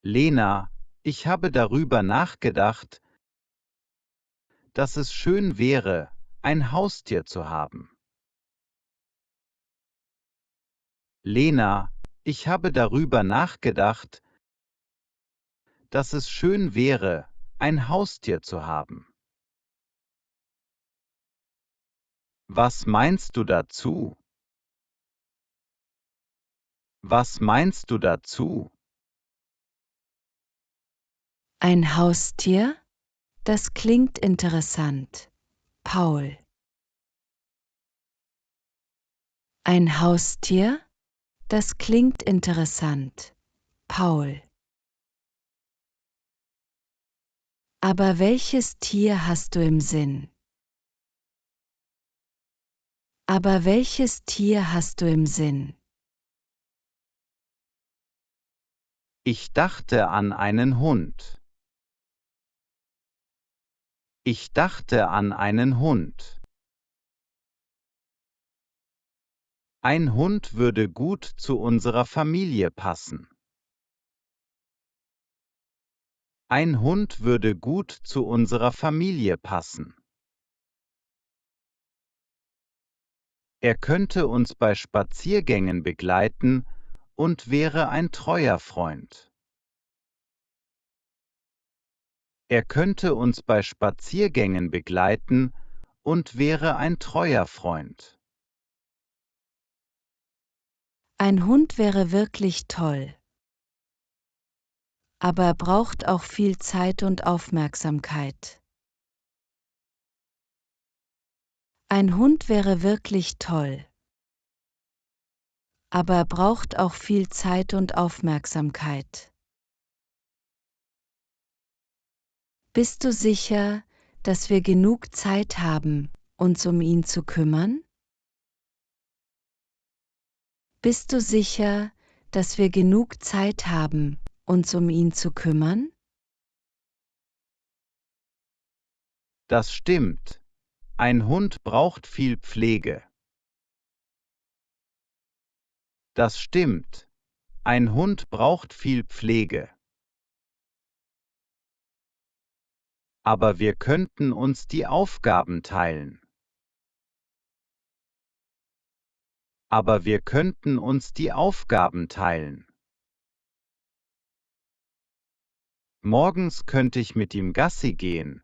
Lena, ich habe darüber nachgedacht, dass es schön wäre, ein Haustier zu haben. Lena, ich habe darüber nachgedacht, dass es schön wäre, ein Haustier zu haben. Was meinst du dazu? Was meinst du dazu? Ein Haustier? Das klingt interessant. Paul. Ein Haustier? Das klingt interessant. Paul. Aber welches Tier hast du im Sinn? Aber welches Tier hast du im Sinn? Ich dachte an einen Hund. Ich dachte an einen Hund. Ein Hund würde gut zu unserer Familie passen. Ein Hund würde gut zu unserer Familie passen. Er könnte uns bei Spaziergängen begleiten und wäre ein treuer Freund. Er könnte uns bei Spaziergängen begleiten und wäre ein treuer Freund. Ein Hund wäre wirklich toll. Aber er braucht auch viel Zeit und Aufmerksamkeit. Ein Hund wäre wirklich toll. Aber er braucht auch viel Zeit und Aufmerksamkeit. Bist du sicher, dass wir genug Zeit haben, uns um ihn zu kümmern? Bist du sicher, dass wir genug Zeit haben, uns um ihn zu kümmern? Das stimmt. Ein Hund braucht viel Pflege. Das stimmt. Ein Hund braucht viel Pflege. Aber wir könnten uns die Aufgaben teilen. Aber wir könnten uns die Aufgaben teilen. Morgens könnte ich mit ihm Gassi gehen.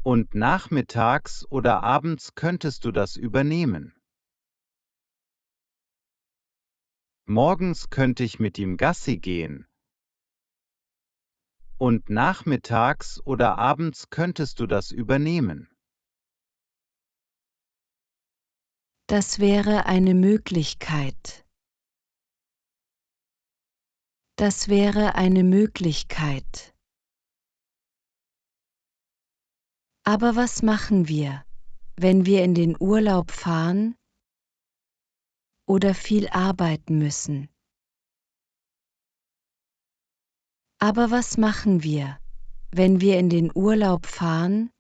Und nachmittags oder abends könntest du das übernehmen. Morgens könnte ich mit ihm Gassi gehen. Und nachmittags oder abends könntest du das übernehmen. Das wäre eine Möglichkeit. Das wäre eine Möglichkeit. Aber was machen wir, wenn wir in den Urlaub fahren oder viel arbeiten müssen? Aber was machen wir, wenn wir in den Urlaub fahren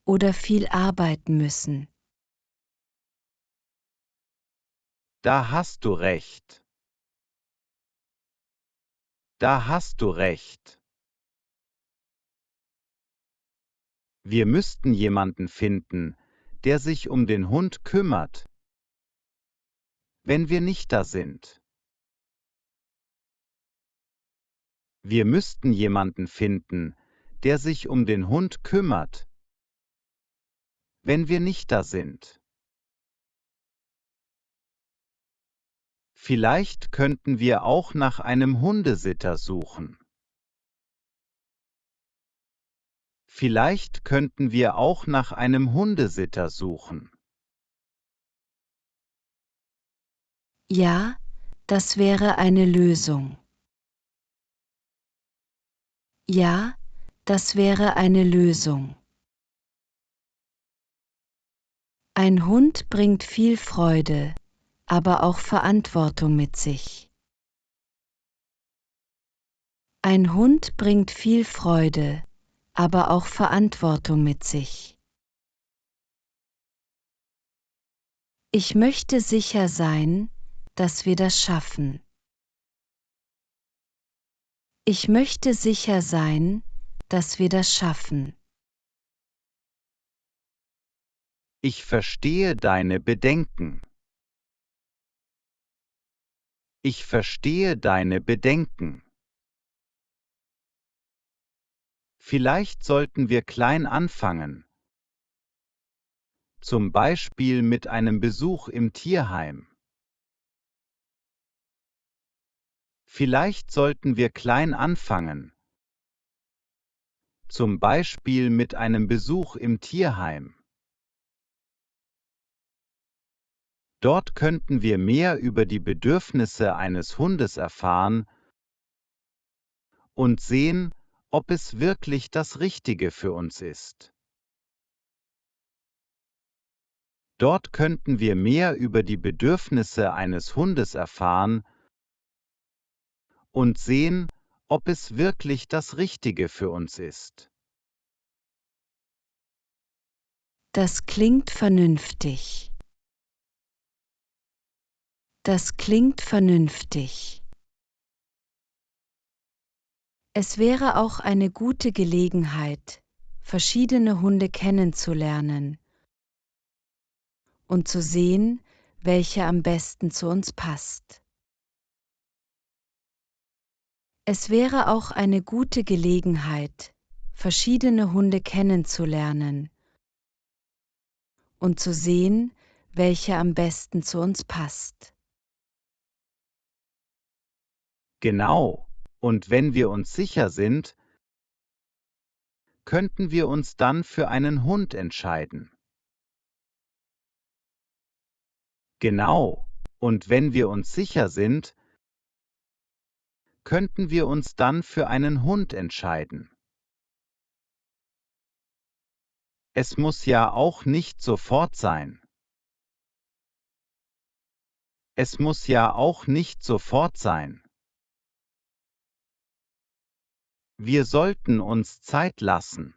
oder viel arbeiten müssen? Da hast du recht. Da hast du recht. Wir müssten jemanden finden, der sich um den Hund kümmert, wenn wir nicht da sind. Wir müssten jemanden finden, der sich um den Hund kümmert, wenn wir nicht da sind. Vielleicht könnten wir auch nach einem Hundesitter suchen. Vielleicht könnten wir auch nach einem Hundesitter suchen. Ja, das wäre eine Lösung. Ja, das wäre eine Lösung. Ein Hund bringt viel Freude, aber auch Verantwortung mit sich. Ein Hund bringt viel Freude, aber auch Verantwortung mit sich. Ich möchte sicher sein, dass wir das schaffen. Ich möchte sicher sein, dass wir das schaffen. Ich verstehe deine Bedenken. Ich verstehe deine Bedenken. Vielleicht sollten wir klein anfangen. Zum Beispiel mit einem Besuch im Tierheim. Vielleicht sollten wir klein anfangen. Zum Beispiel mit einem Besuch im Tierheim. Dort könnten wir mehr über die Bedürfnisse eines Hundes erfahren und sehen, ob es wirklich das Richtige für uns ist. Dort könnten wir mehr über die Bedürfnisse eines Hundes erfahren und sehen, ob es wirklich das Richtige für uns ist. Das klingt vernünftig. Das klingt vernünftig. Es wäre auch eine gute Gelegenheit, verschiedene Hunde kennenzulernen und zu sehen, welche am besten zu uns passt. Es wäre auch eine gute Gelegenheit, verschiedene Hunde kennenzulernen und zu sehen, welche am besten zu uns passt. Genau, und wenn wir uns sicher sind, könnten wir uns dann für einen Hund entscheiden. Genau, und wenn wir uns sicher sind, könnten wir uns dann für einen Hund entscheiden. Es muss ja auch nicht sofort sein. Es muss ja auch nicht sofort sein. Wir sollten uns Zeit lassen.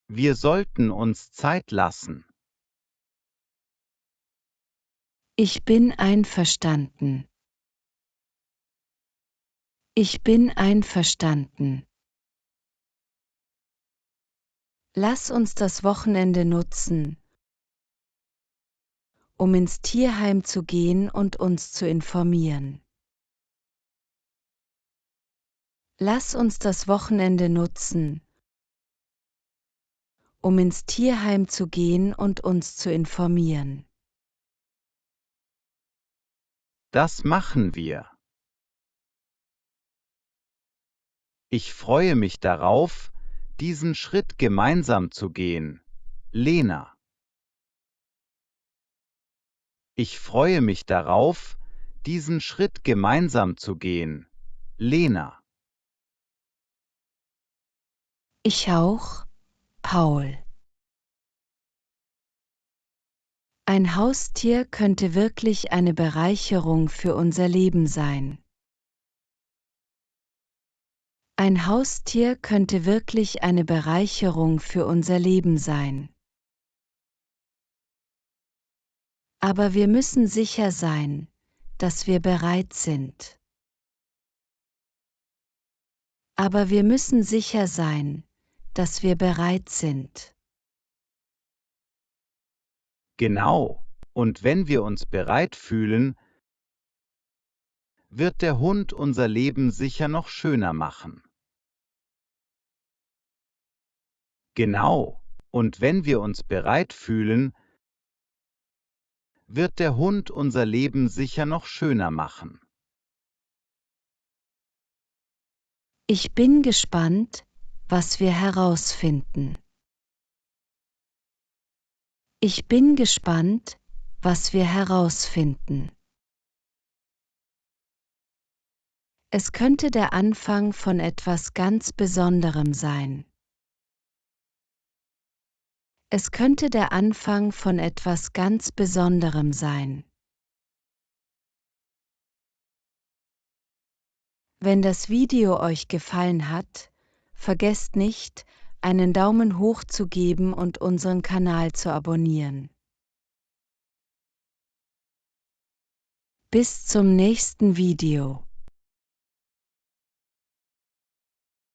Wir sollten uns Zeit lassen. Ich bin einverstanden. Ich bin einverstanden. Lass uns das Wochenende nutzen, um ins Tierheim zu gehen und uns zu informieren. Lass uns das Wochenende nutzen, um ins Tierheim zu gehen und uns zu informieren. Das machen wir. Ich freue mich darauf, diesen Schritt gemeinsam zu gehen, Lena. Ich freue mich darauf, diesen Schritt gemeinsam zu gehen, Lena. Ich auch, Paul. Ein Haustier könnte wirklich eine Bereicherung für unser Leben sein. Ein Haustier könnte wirklich eine Bereicherung für unser Leben sein. Aber wir müssen sicher sein, dass wir bereit sind. Aber wir müssen sicher sein, dass wir bereit sind. Genau, und wenn wir uns bereit fühlen, wird der Hund unser Leben sicher noch schöner machen. Genau, und wenn wir uns bereit fühlen, wird der Hund unser Leben sicher noch schöner machen. Ich bin gespannt, was wir herausfinden. Ich bin gespannt, was wir herausfinden. Es könnte der Anfang von etwas ganz Besonderem sein. Es könnte der Anfang von etwas ganz Besonderem sein. Wenn das Video euch gefallen hat, vergesst nicht, einen Daumen hoch zu geben und unseren Kanal zu abonnieren. Bis zum nächsten Video.